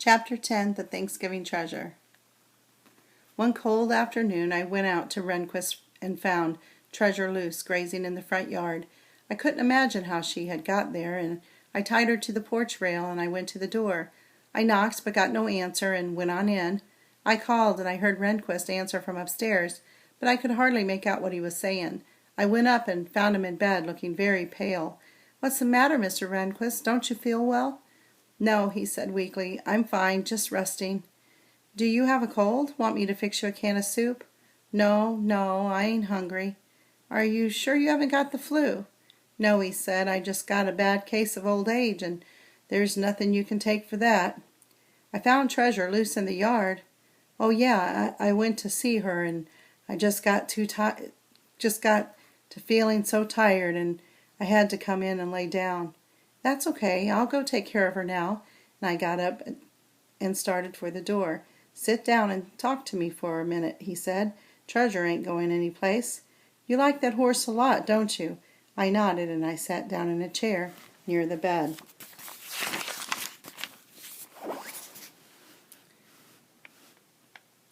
Chapter 10, The Thanksgiving Treasure. One cold afternoon I went out to Rehnquist and found Treasure loose, grazing in the front yard. I couldn't imagine how she had got there, and I tied her to the porch rail, and I went to the door. I knocked but got no answer and went on in. I called, and I heard Rehnquist answer from upstairs, but I could hardly make out what he was saying. I went up and found him in bed, looking very pale. "What's the matter, Mr. Rehnquist? Don't you feel well?" "No," he said weakly. "I'm fine, just resting." "Do you have a cold? Want me to fix you a can of soup?" No, I ain't hungry." "Are you sure you haven't got the flu?" "No," he said. "I just got a bad case of old age, and there's nothing you can take for that." "I found Treasure loose in the yard." "Oh, yeah, I went to see her, and I just got to feeling so tired, and I had to come in and lay down." "That's okay. I'll go take care of her now." And I got up and started for the door. "Sit down and talk to me for a minute," he said. "Treasure ain't going any place." "You like that horse a lot, don't you?" I nodded, and I sat down in a chair near the bed.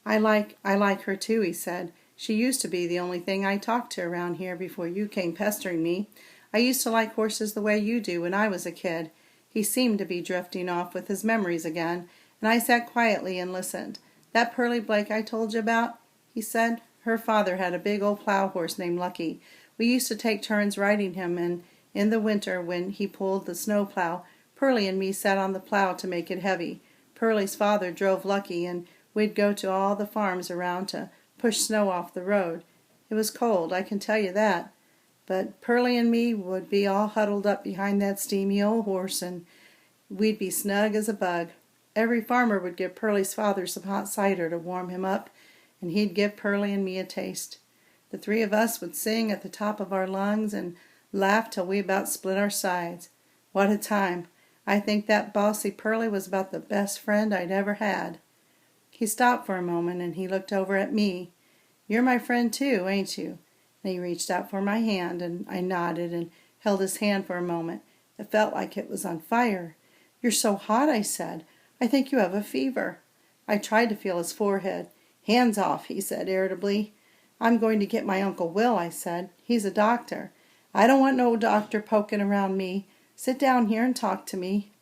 I like her too," he said. "She used to be the only thing I talked to around here before you came pestering me. I used to like horses the way you do when I was a kid." He seemed to be drifting off with his memories again, and I sat quietly and listened. "That Pearlie Blake I told you about," he said. "Her father had a big old plow horse named Lucky. We used to take turns riding him, and in the winter when he pulled the snow plow, Pearlie and me sat on the plow to make it heavy. Pearlie's father drove Lucky, and we'd go to all the farms around to push snow off the road. It was cold, I can tell you that. But Pearlie and me would be all huddled up behind that steamy old horse, and we'd be snug as a bug. Every farmer would give Pearlie's father some hot cider to warm him up, and he'd give Pearlie and me a taste. The three of us would sing at the top of our lungs and laugh till we about split our sides. What a time! I think that bossy Pearlie was about the best friend I'd ever had." He stopped for a moment, and he looked over at me. "You're my friend too, ain't you?" And he reached out for my hand, and I nodded and held his hand for a moment. It felt like it was on fire. "You're so hot," I said. "I think you have a fever." I tried to feel his forehead. "Hands off," he said irritably. "I'm going to get my Uncle Will," I said. "He's a doctor." "I don't want no doctor poking around me. Sit down here and talk to me."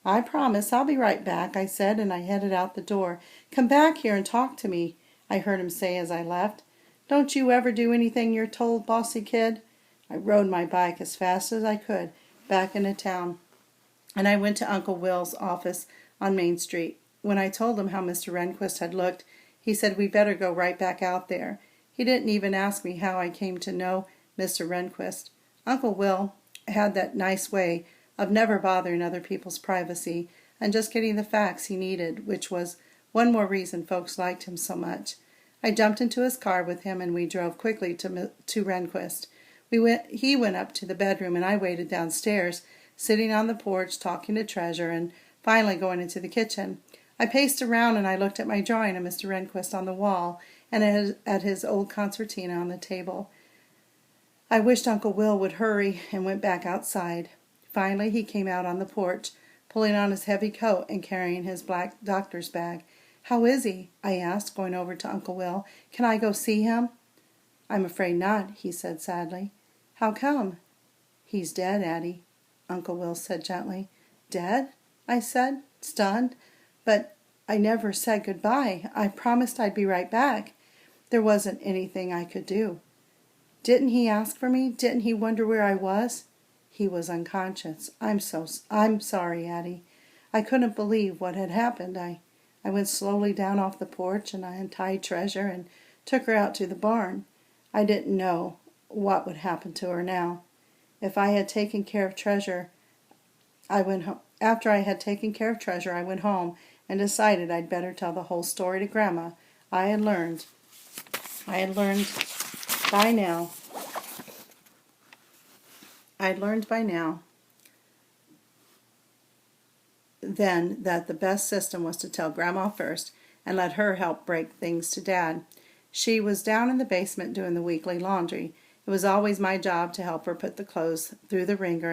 "I promise. I'll be right back," I said, and I headed out the door. "Come back here and talk to me," I heard him say as I left. "Don't you ever do anything you're told, bossy kid?" I rode my bike as fast as I could back into town, and I went to Uncle Will's office on Main Street. When I told him how Mr. Rehnquist had looked, he said we better go right back out there. He didn't even ask me how I came to know Mr. Rehnquist. Uncle Will had that nice way of never bothering other people's privacy and just getting the facts he needed, which was one more reason folks liked him so much. I jumped into his car with him, and we drove quickly to Rehnquist. He went up to the bedroom, and I waited downstairs, sitting on the porch talking to Treasure, and finally going into the kitchen. I paced around, and I looked at my drawing of Mr. Rehnquist on the wall and at his old concertina on the table. I wished Uncle Will would hurry, and went back outside. Finally he came out on the porch, pulling on his heavy coat and carrying his black doctor's bag. "How is he?" I asked, going over to Uncle Will. "Can I go see him?" "I'm afraid not," he said sadly. "How come?" "He's dead, Addie," Uncle Will said gently. "Dead?" I said, stunned. "But I never said goodbye. I promised I'd be right back." There wasn't anything I could do. "Didn't he ask for me? Didn't he wonder where I was?" "He was unconscious. I'm sorry, Addie. I couldn't believe what had happened. I went slowly down off the porch, and I untied Treasure and took her out to the barn. I didn't know what would happen to her now. If I had taken care of Treasure, I went home. After I had taken care of Treasure, I went home and decided I'd better tell the whole story to Grandma. I had learned by now then that the best system was to tell Grandma first and let her help break things to Dad. She was down in the basement doing the weekly laundry. It was always my job to help her put the clothes through the wringer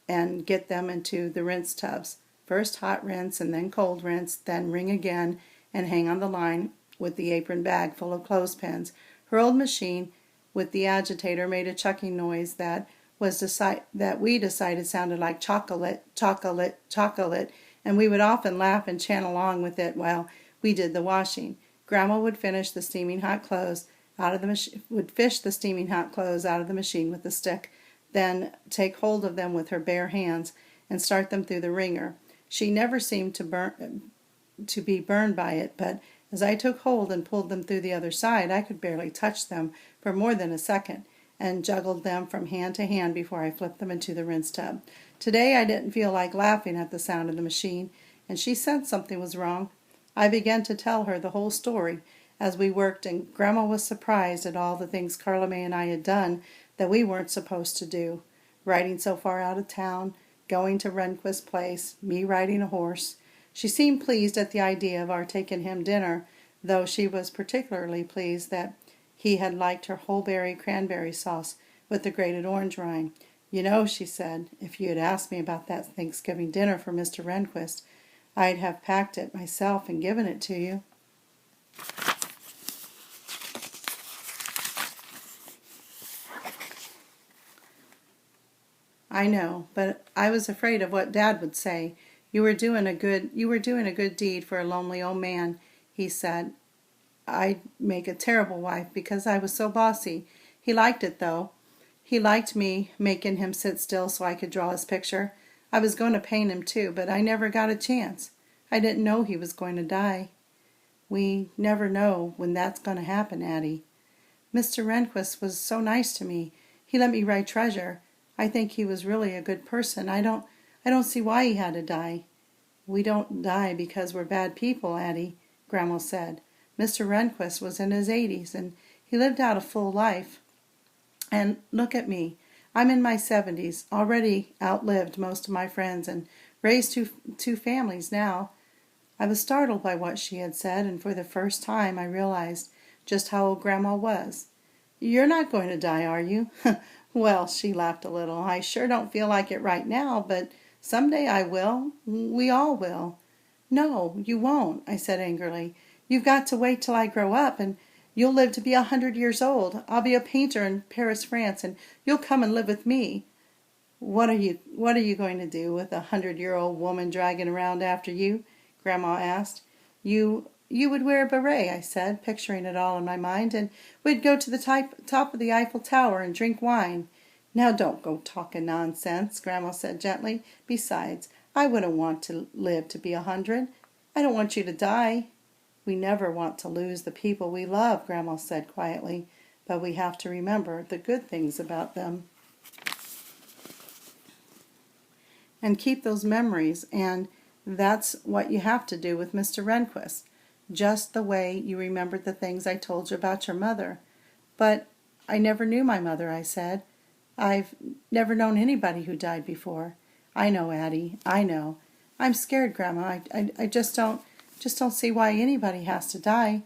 and get them into the rinse tubs. First hot rinse and then cold rinse, then wring again and hang on the line with the apron bag full of clothespins. Her old machine with the agitator made a chucking noise that we decided sounded like chocolate, chocolate, chocolate, and we would often laugh and chant along with it while we did the washing. Grandma would fish the steaming hot clothes out of the machine with a stick, then take hold of them with her bare hands and start them through the wringer. She never seemed to be burned by it, but as I took hold and pulled them through the other side, I could barely touch them for more than a second, and juggled them from hand to hand before I flipped them into the rinse tub. Today I didn't feel like laughing at the sound of the machine, and she sensed something was wrong. I began to tell her the whole story as we worked, and Grandma was surprised at all the things Carla May and I had done that we weren't supposed to do. Riding so far out of town, going to Rehnquist's place, me riding a horse. She seemed pleased at the idea of our taking him dinner, though she was particularly pleased that he had liked her wholeberry cranberry sauce with the grated orange rind. You know, she said, if you had asked me about that Thanksgiving dinner for Mr. Rehnquist, I'd have packed it myself and given it to you. I know, but I was afraid of what Dad would say. You were doing a good deed for a lonely old man, he said. I'd make a terrible wife because I was so bossy. He liked it, though. He liked me making him sit still so I could draw his picture. I was going to paint him, too, but I never got a chance. I didn't know he was going to die. We never know when that's going to happen, Addie. Mr. Rehnquist was so nice to me. He let me write Treasure. I think he was really a good person. I don't see why he had to die. We don't die because we're bad people, Addie, Grandma said. Mr. Rehnquist was in his 80s, and he lived out a full life. And look at me. I'm in my 70s, already outlived most of my friends, and raised two families now. I was startled by what she had said, and for the first time I realized just how old Grandma was. You're not going to die, are you? Well, she laughed a little. I sure don't feel like it right now, but someday I will. We all will. No, you won't, I said angrily. You've got to wait till I grow up, and you'll live to be 100 years old. I'll be a painter in Paris, France, and you'll come and live with me. What are you going to do with a 100-year-old woman dragging around after you? Grandma asked. You would wear a beret, I said, picturing it all in my mind, and we'd go to the top of the Eiffel Tower and drink wine. Now don't go talking nonsense, Grandma said gently. Besides, I wouldn't want to live to be 100. I don't want you to die. We never want to lose the people we love, Grandma said quietly, but we have to remember the good things about them. And keep those memories, and that's what you have to do with Mr. Rehnquist, just the way you remembered the things I told you about your mother. But I never knew my mother, I said. I've never known anybody who died before. I know, Addie, I know. I'm scared, Grandma. I just don't see why anybody has to die.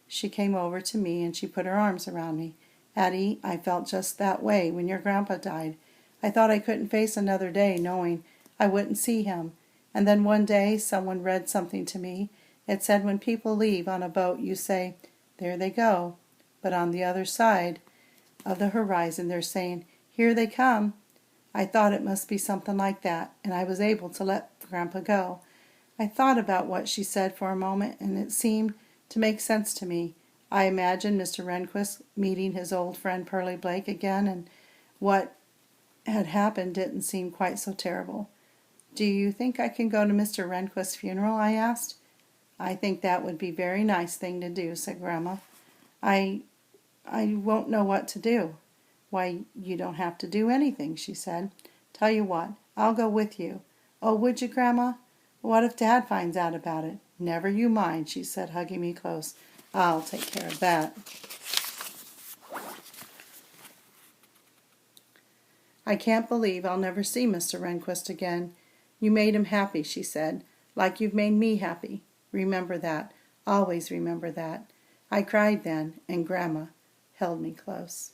She came over to me and she put her arms around me. Addie, I felt just that way when your grandpa died. I thought I couldn't face another day knowing I wouldn't see him. And then one day someone read something to me. It said when people leave on a boat, you say, there they go. But on the other side of the horizon, they're saying, here they come. I thought it must be something like that, and I was able to let Grandpa go. I thought about what she said for a moment, and it seemed to make sense to me. I imagined Mr. Rehnquist meeting his old friend Pearlie Blake again, and what had happened didn't seem quite so terrible. Do you think I can go to Mr. Rehnquist's funeral? I asked. I think that would be a very nice thing to do, said Grandma. I won't know what to do. Why, you don't have to do anything, she said. Tell you what, I'll go with you. Oh, would you, Grandma? What if Dad finds out about it? Never you mind, she said, hugging me close. I'll take care of that. I can't believe I'll never see Mr. Rehnquist again. You made him happy, she said, like you've made me happy. Remember that. Always remember that. I cried then, and Grandma held me close.